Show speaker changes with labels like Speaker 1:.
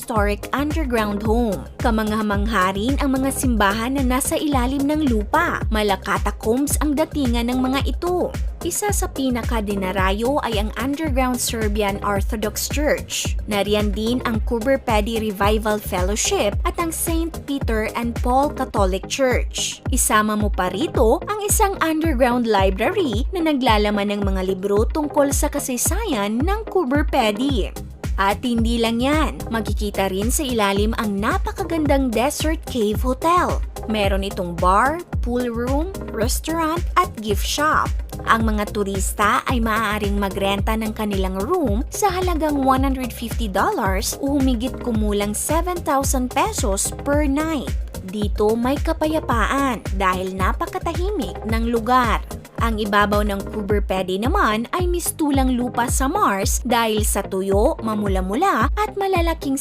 Speaker 1: historic underground home. Kamangha-mangha rin ang mga simbahan na nasa ilalim ng lupa. Malakatacombs ang datingan ng mga ito. Isa sa pinakadinarayo ay ang underground Serbian Orthodox Church. Nariyan din ang Kuberpedi Revival Fellowship at ang St. Peter and Paul Catholic Church. Isama mo pa rito ang isang underground library na naglalaman ng mga libro tungkol sa kasaysayan ng Kuberpedi. At hindi lang yan, makikita rin sa ilalim ang napakagandang Desert Cave Hotel. Meron itong bar, pool room, restaurant at gift shop. Ang mga turista ay maaaring magrenta ng kanilang room sa halagang $150 o humigit kumulang 7,000 pesos per night. Dito may kapayapaan dahil napakatahimik ng lugar. Ang ibabaw ng Kuberpedi naman ay mistulang lupa sa Mars dahil sa tuyo, mamula-mula at malalaking